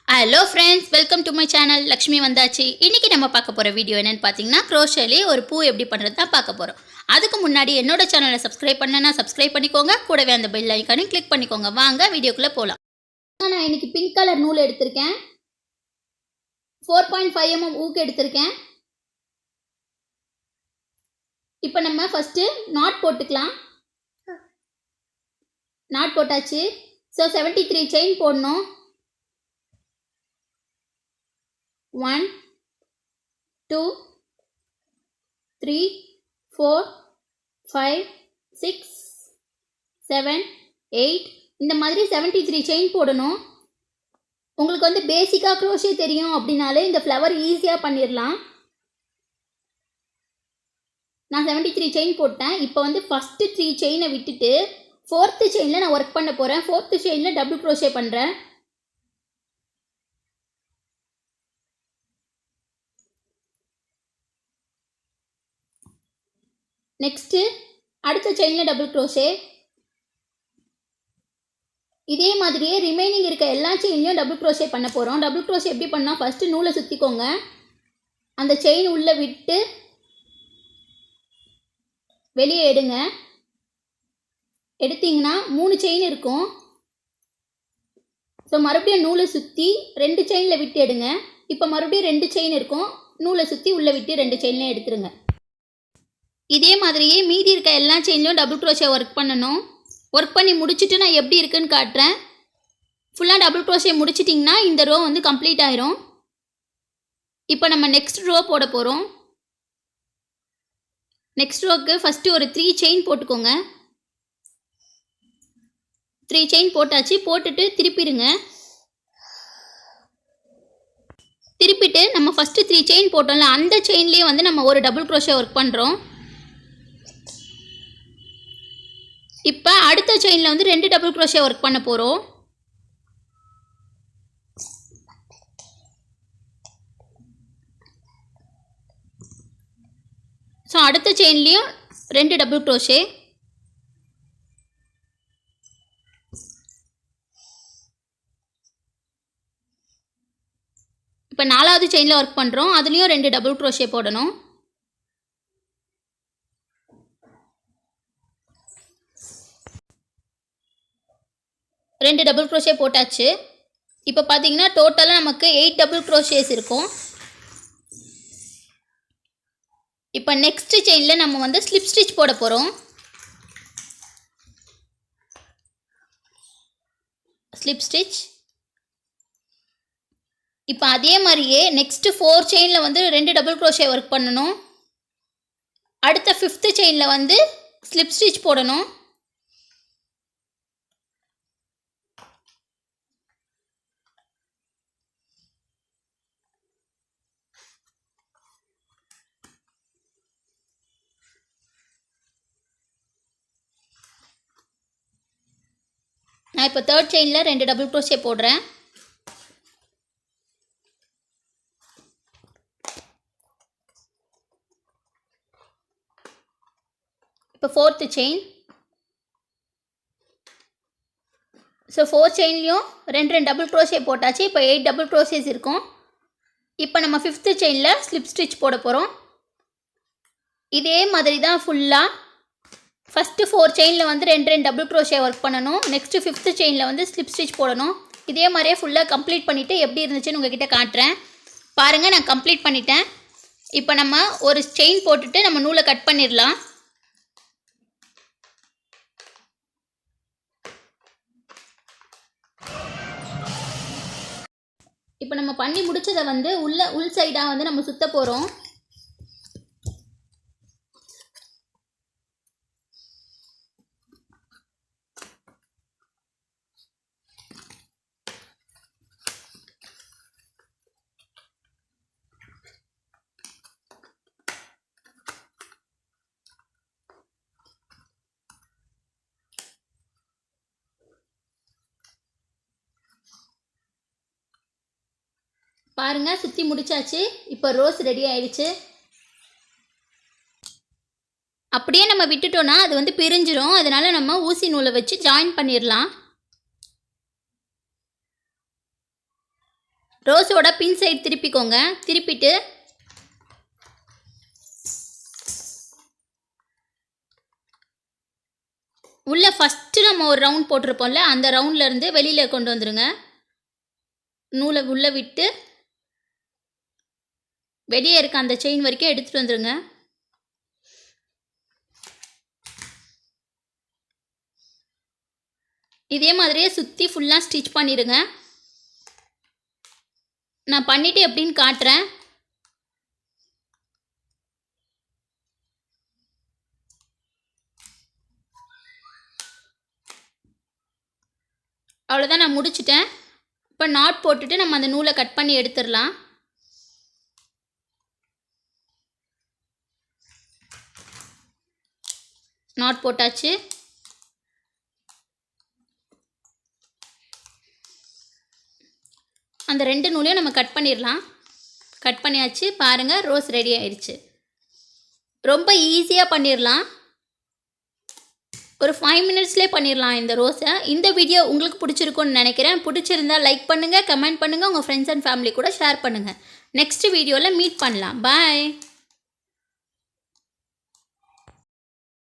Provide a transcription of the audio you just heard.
Hello friends, welcome to my channel. Lakshmi வந்தாச்சு. இன்றைக்கி நம்ம பார்க்க போகிற வீடியோ என்னென்னு பார்த்தீங்கன்னா, க்ரோஷேலே ஒரு பூ எப்படி பண்ணுறது தான் பார்க்க போகிறோம். அதுக்கு முன்னாடி என்னோட சேனலை சப்ஸ்கிரைப் பண்ணனா சப்ஸ்கிரைப் பண்ணிக்கோங்க. கூடவே அந்த பெல் ஐக்கானையும் கிளிக் பண்ணிக்கோங்க. வாங்க வீடியோக்குள்ளே போகலாம். நான் இன்றைக்கி பிங்க் கலர் நூல் எடுத்திருக்கேன். 4.5 mm ஊக்கு எடுத்திருக்கேன். இப்போ நம்ம ஃபஸ்ட்டு நாட் போட்டுக்கலாம். நாட் போட்டாச்சு. ஸோ 73 செயின் போடணும். 1 2 3 4 5 6 7 8 இந்த மாதிரி 73 செயின் போடணும். உங்களுக்கு வந்து பேசிக்காக க்ரோஷே தெரியும் அப்படின்னாலே இந்த ஃப்ளவர் ஈஸியாக பண்ணிடலாம். நான் 73 செயின் போட்டேன். இப்போ வந்து ஃபஸ்ட்டு 3 செயினை விட்டுட்டு 4th செயினில் நான் ஒர்க் பண்ண போகிறேன். 4th செயினில் டபுள் க்ரோஷே பண்ணுறேன். நெக்ஸ்ட்டு அடுத்த செயினில் டபுள் க்ரோஷே. இதே மாதிரியே ரிமைனிங் இருக்க எல்லா செயின்லையும் டபுள் க்ரோஷே பண்ண போகிறோம். டபுள் க்ரோஷே எப்படி பண்ணால், ஃபஸ்ட்டு நூலை சுற்றிக்கோங்க. அந்த செயின் உள்ளே விட்டு வெளியே எடுங்க. எடுத்திங்கன்னா 3 செயின் இருக்கும். ஸோ மறுபடியும் நூலை சுற்றி 2 செயினில் விட்டு எடுங்க. இப்போ மறுபடியும் 2 செயின் இருக்கும். நூலை சுற்றி உள்ளே விட்டு 2 செயின்லேயும் எடுத்துருங்க. இதே மாதிரியே மீதி இருக்க எல்லா செயின்லையும் டபுள் க்ரோஷே ஒர்க் பண்ணணும். ஒர்க் பண்ணி முடிச்சுட்டு நான் எப்படி இருக்குன்னு காட்டுறேன். ஃபுல்லாக டபுள் க்ரோஷே முடிச்சிட்டிங்கன்னா இந்த ரோ வந்து கம்ப்ளீட் ஆயிரும். இப்போ நம்ம நெக்ஸ்ட் ரோ போட போகிறோம். நெக்ஸ்ட் ரோக்கு ஃபஸ்ட்டு ஒரு 3 செயின் போட்டுக்கோங்க. 3 செயின் போட்டாச்சு. போட்டுட்டு திருப்பிடுங்க. திருப்பிட்டு நம்ம ஃபஸ்ட்டு 3 செயின் போட்டோம்ல, அந்த செயின்லேயே வந்து நம்ம ஒரு டபுள் க்ரோஷே ஒர்க் பண்ணுறோம். இப்போ அடுத்த செயினில் வந்து 2 டபுள் க்ரோஷே ஒர்க் பண்ண போகிறோம். ஸோ அடுத்த செயின்லேயும் 2 டபுள் க்ரோஷே. இப்போ 4வது செயினில் ஒர்க் பண்ணுறோம். அதுலேயும் 2 டபுள் க்ரோஷே போடணும். ரெண்டு டபுள் க்ரோஷே போட்டாச்சு. இப்போ பார்த்தீங்கன்னா டோட்டலாக நமக்கு 8 டபுள் க்ரோஷேஸ் இருக்கும். இப்போ நெக்ஸ்ட் செயினில் நம்ம வந்து ஸ்லிப் ஸ்டிச் போட போகிறோம். Slip stitch. இப்போ அதே மாதிரியே நெக்ஸ்ட்டு 4 செயினில் வந்து 2 டபுள் க்ரோஷே ஒர்க் பண்ணணும். அடுத்த 5th செயினில் வந்து ஸ்லிப் ஸ்டிச் போடணும். நான் இப்போ 3rd செயினில் 2 டபுள் க்ரோஷே போடுறேன். இப்போ 4th chain. So 4 செயின்லேயும் 2 double crochet போட்டாச்சு. இப்போ 8 டபுள் க்ரோஷேஸ் இருக்கும். இப்போ நம்ம 5th செயினில் ஸ்லிப் ஸ்டிச் போட போகிறோம். இதே மாதிரி தான் ஃபுல்லாக. ஃபஸ்ட்டு 4 செயினில் வந்து 2 டபுள் க்ரோஷே ஒர்க் பண்ணணும். நெக்ஸ்ட்டு 5th செயினில் வந்து ஸ்லிப் ஸ்டிச் போடணும். இதே மாதிரியே ஃபுல்லாக கம்ப்ளீட் பண்ணிவிட்டு எப்படி இருந்துச்சுன்னு உங்கள்கிட்ட காட்டுறேன். பாருங்கள், நான் கம்ப்ளீட் பண்ணிட்டேன். இப்போ நம்ம ஒரு செயின் போட்டுட்டு நம்ம நூலை கட் பண்ணிடலாம். இப்போ நம்ம பண்ணி முடிச்சதை வந்து உள் சைடாக வந்து நம்ம சுற்ற போகிறோம். பாருங்கள், சுற்றி முடிச்சாச்சு. இப்போ ரோஸ் ரெடி ஆயிடுச்சு. அப்படியே நம்ம விட்டுட்டோன்னா அது வந்து பிரிஞ்சிடும். அதனால் நம்ம ஊசி நூலை வச்சு ஜாயின் பண்ணிடலாம். ரோஸோட பின் சைடு திருப்பிக்கோங்க. திருப்பிட்டு உள்ளே ஃபஸ்ட்டு நம்ம ஒரு ரவுண்ட் போட்டிருப்போம்ல, அந்த ரவுண்ட்லேருந்து வெளியில் கொண்டு வந்துடுங்க. நூலை உள்ளே விட்டு வெளியே இருக்க அந்த செயின் வரைக்கும் எடுத்துகிட்டு வந்துடுங்க. இதே மாதிரியே சுற்றி ஃபுல்லாக ஸ்டிச் பண்ணிடுங்க. நான் பண்ணிவிட்டு எப்படின்னு காட்டுறேன். அவ்வளோதான், நான் முடிச்சிட்டேன். இப்போ நாட் போட்டுட்டு நம்ம அந்த நூலை கட் பண்ணி எடுத்துடலாம். நாட் போட்டாச்சு. அந்த 2 நூலையும் நம்ம கட் பண்ணிடலாம். கட் பண்ணியாச்சு. பாருங்கள், ரோஸ் ரெடி ஆயிடுச்சு. ரொம்ப ஈஸியாக பண்ணிடலாம். ஒரு 5 மினிட்ஸ்லேயே பண்ணிடலாம் இந்த ரோஸை. இந்த வீடியோ உங்களுக்கு பிடிச்சிருக்குன்னு நினைக்கிறேன். பிடிச்சிருந்தா லைக் பண்ணுங்கள், கமெண்ட் பண்ணுங்கள், உங்கள் ஃப்ரெண்ட்ஸ் அண்ட் ஃபேமிலி கூட ஷேர் பண்ணுங்கள். நெக்ஸ்ட் வீடியோவில் மீட் பண்ணலாம். பாய்.